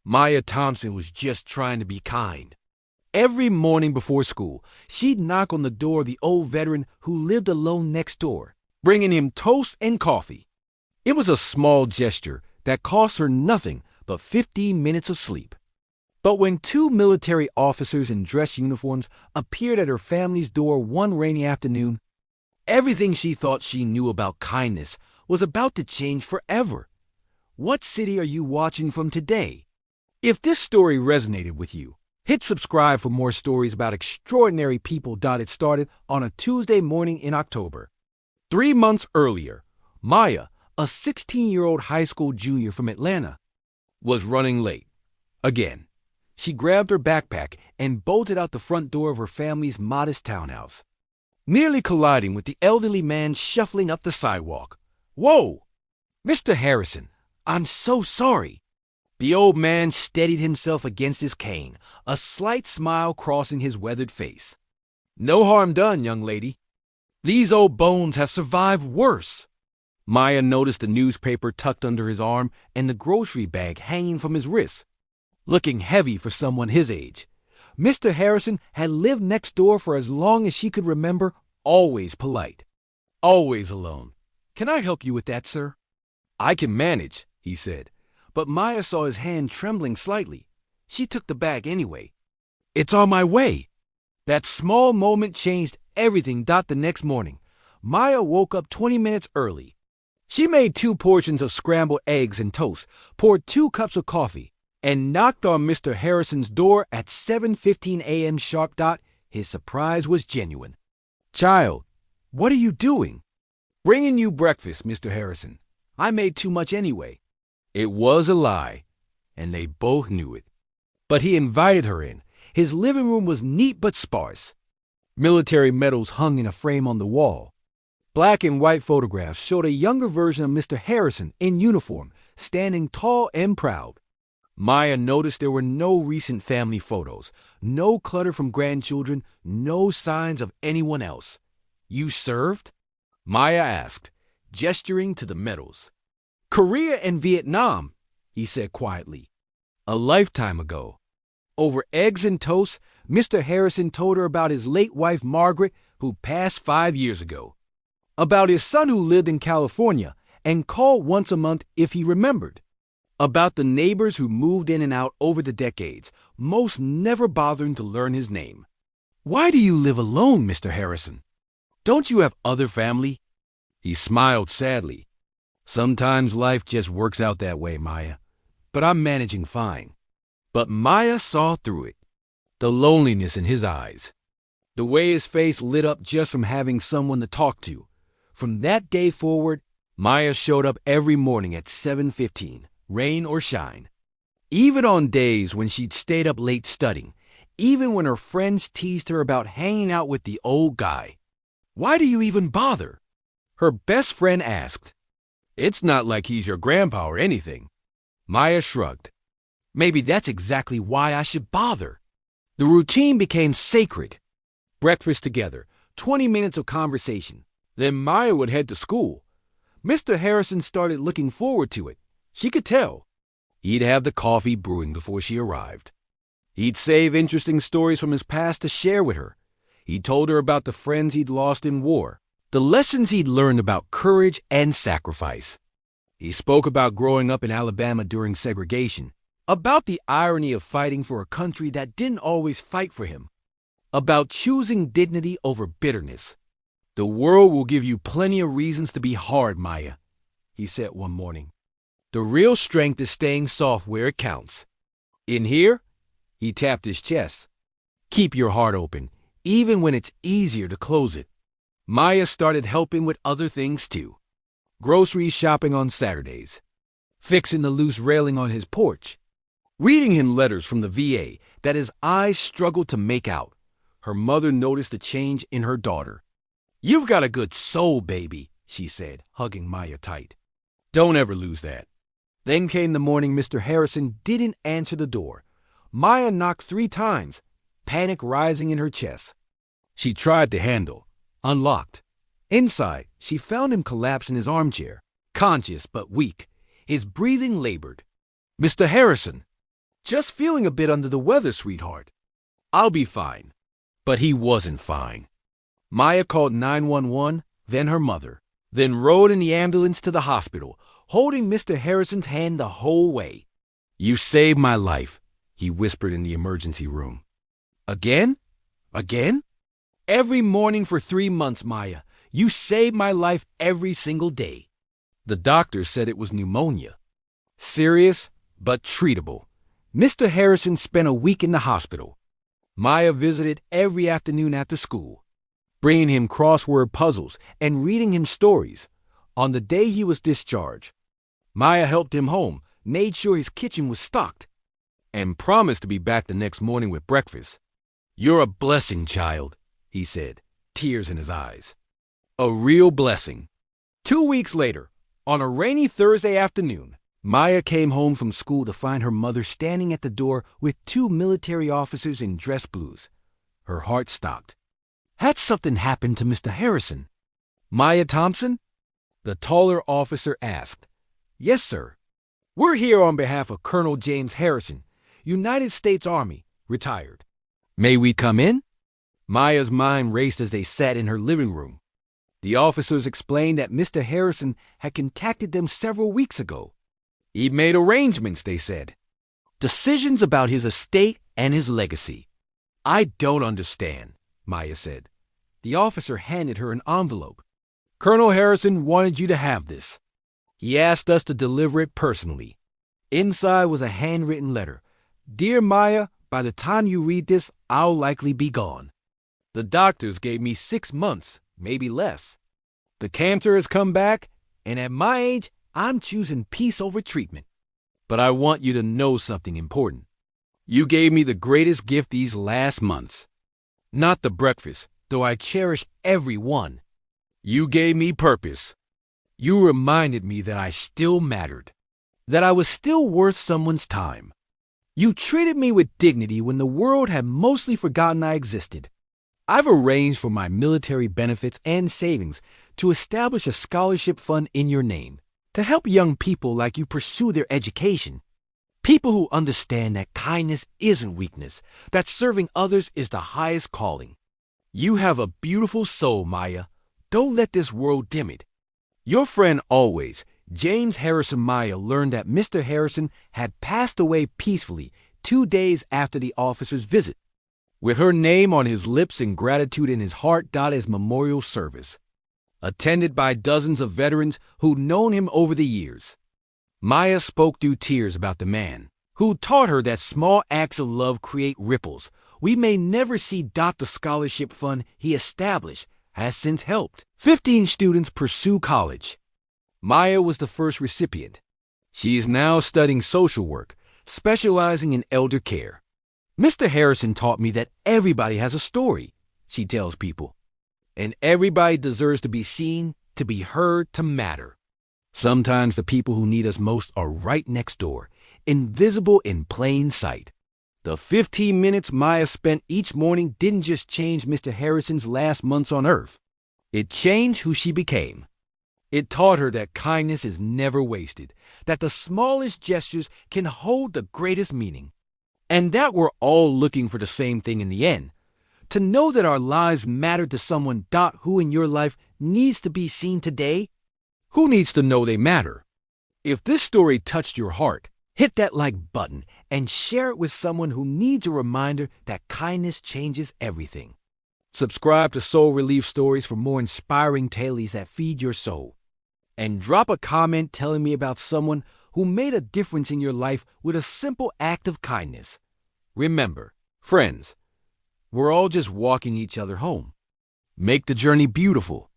Maya Thompson was just trying to be kind. Every morning before school, she'd knock on the door of the old veteran who lived alone next door, bringing him toast and coffee. It was a small gesture that cost her nothing but 15 minutes of sleep. But when two military officers in dress uniforms appeared at her family's door one rainy afternoon, everything she thought she knew about kindness was about to change forever. What city are you watching from today? If this story resonated with you, hit subscribe for more stories about extraordinary people. It started on a Tuesday morning in October. 3 months earlier, Maya, a 16-year-old high school junior from Atlanta, was running late. Again, she grabbed her backpack and bolted out the front door of her family's modest townhouse, nearly colliding with the elderly man shuffling up the sidewalk. "Whoa! Mr. Harrison, I'm so sorry." The old man steadied himself against his cane, a slight smile crossing his weathered face. "No harm done, young lady. These old bones have survived worse." Maya noticed the newspaper tucked under his arm and the grocery bag hanging from his wrist, looking heavy for someone his age. Mr. Harrison had lived next door for as long as she could remember, always polite, always alone. "Can I help you with that, sir?" "I can manage," he said, but Maya saw his hand trembling slightly. She took the bag anyway. "It's on my way." That small moment changed everything. The next morning, Maya woke up 20 minutes early. She made 2 portions of scrambled eggs and toast, poured 2 cups of coffee, and knocked on Mr. Harrison's door at 7:15 a.m. sharp. His surprise was genuine. "Child, what are you doing?" "Bringing you breakfast, Mr. Harrison. I made too much anyway." It was a lie, and they both knew it. But he invited her in. His living room was neat but sparse. Military medals hung in a frame on the wall. Black and white photographs showed a younger version of Mr. Harrison in uniform, standing tall and proud. Maya noticed there were no recent family photos, no clutter from grandchildren, no signs of anyone else. "You served?" Maya asked, gesturing to the medals. "Korea and Vietnam," he said quietly. "A lifetime ago." Over eggs and toast, Mr. Harrison told her about his late wife Margaret, who passed 5 years ago, about his son who lived in California and called once a month if he remembered, about the neighbors who moved in and out over the decades, most never bothering to learn his name. "Why do you live alone, Mr. Harrison? Don't you have other family?" He smiled sadly. "Sometimes life just works out that way, Maya, but I'm managing fine." But Maya saw through it, the loneliness in his eyes, the way his face lit up just from having someone to talk to. From that day forward, Maya showed up every morning at 7:15, rain or shine. Even on days when she'd stayed up late studying, even when her friends teased her about hanging out with the old guy. "Why do you even bother?" her best friend asked. "It's not like he's your grandpa or anything." Maya shrugged. "Maybe that's exactly why I should bother." The routine became sacred. Breakfast together, 20 minutes of conversation. Then Maya would head to school. Mr. Harrison started looking forward to it. She could tell. He'd have the coffee brewing before she arrived. He'd save interesting stories from his past to share with her. He told her about the friends he'd lost in war, the lessons he'd learned about courage and sacrifice. He spoke about growing up in Alabama during segregation, about the irony of fighting for a country that didn't always fight for him, about choosing dignity over bitterness. "The world will give you plenty of reasons to be hard, Maya," he said one morning. "The real strength is staying soft where it counts. In here," he tapped his chest, "keep your heart open, even when it's easier to close it." Maya started helping with other things too. Grocery shopping on Saturdays, fixing the loose railing on his porch, reading him letters from the VA that his eyes struggled to make out. Her mother noticed a change in her daughter. "You've got a good soul, baby," she said, hugging Maya tight. "Don't ever lose that." Then came the morning Mr. Harrison didn't answer the door. Maya knocked 3 times, panic rising in her chest. She tried the handle, unlocked. Inside, she found him collapsed in his armchair, conscious but weak, his breathing labored. "Mr. Harrison!" Just feeling a bit under the weather, sweetheart. I'll be fine. But he wasn't fine. Maya called 911, then her mother, then rode in the ambulance to the hospital, holding Mr. Harrison's hand the whole way. "You saved my life," he whispered in the emergency room. "Again? Again?" "Every morning for 3 months, Maya. You saved my life every single day." The doctor said it was pneumonia. Serious, but treatable. Mr. Harrison spent a week in the hospital. Maya visited every afternoon after school, bringing him crossword puzzles and reading him stories. On the day he was discharged, Maya helped him home, made sure his kitchen was stocked, and promised to be back the next morning with breakfast. "You're a blessing, child," he said, tears in his eyes. A real blessing. 2 weeks later, on a rainy Thursday afternoon, Maya came home from school to find her mother standing at the door with 2 military officers in dress blues. Her heart stopped. "Had something happened to Mr. Harrison?" "Maya Thompson?" the taller officer asked. "Yes, sir. We're here on behalf of Colonel James Harrison, United States Army, retired." "May we come in?" Maya's mind raced as they sat in her living room. The officers explained that Mr. Harrison had contacted them several weeks ago. He'd made arrangements, they said. Decisions about his estate and his legacy. "I don't understand," Maya said. The officer handed her an envelope. "Colonel Harrison wanted you to have this. He asked us to deliver it personally." Inside was a handwritten letter. "Dear Maya, by the time you read this, I'll likely be gone. The doctors gave me 6 months, maybe less. The cancer has come back, and at my age, I'm choosing peace over treatment. But I want you to know something important. You gave me the greatest gift these last months. Not the breakfast, though I cherish every one. You gave me purpose. You reminded me that I still mattered, that I was still worth someone's time. You treated me with dignity when the world had mostly forgotten I existed. I've arranged for my military benefits and savings to establish a scholarship fund in your name to help young people like you pursue their education. People who understand that kindness isn't weakness, that serving others is the highest calling. You have a beautiful soul, Maya. Don't let this world dim it. Your friend always, James Harrison Maya, learned that Mr. Harrison had passed away peacefully 2 days after the officer's visit, with her name on his lips and gratitude in his heart. His memorial service, attended by dozens of veterans who'd known him over the years. Maya spoke through tears about the man who taught her that small acts of love create ripples. We may never see. The scholarship fund he established has since helped 15 students pursue college. Maya was the first recipient. She is now studying social work, specializing in elder care. "Mr. Harrison taught me that everybody has a story," she tells people, "and everybody deserves to be seen, to be heard, to matter. Sometimes the people who need us most are right next door, invisible in plain sight." The 15 minutes Maya spent each morning didn't just change Mr. Harrison's last months on Earth. It changed who she became. It taught her that kindness is never wasted, that the smallest gestures can hold the greatest meaning, and that we're all looking for the same thing in the end. To know that our lives matter to someone. Who in your life needs to be seen today? Who needs to know they matter? If this story touched your heart, hit that like button and share it with someone who needs a reminder that kindness changes everything. Subscribe to Soul Relief Stories for more inspiring tales that feed your soul. And drop a comment telling me about someone who made a difference in your life with a simple act of kindness. Remember, friends, we're all just walking each other home. Make the journey beautiful.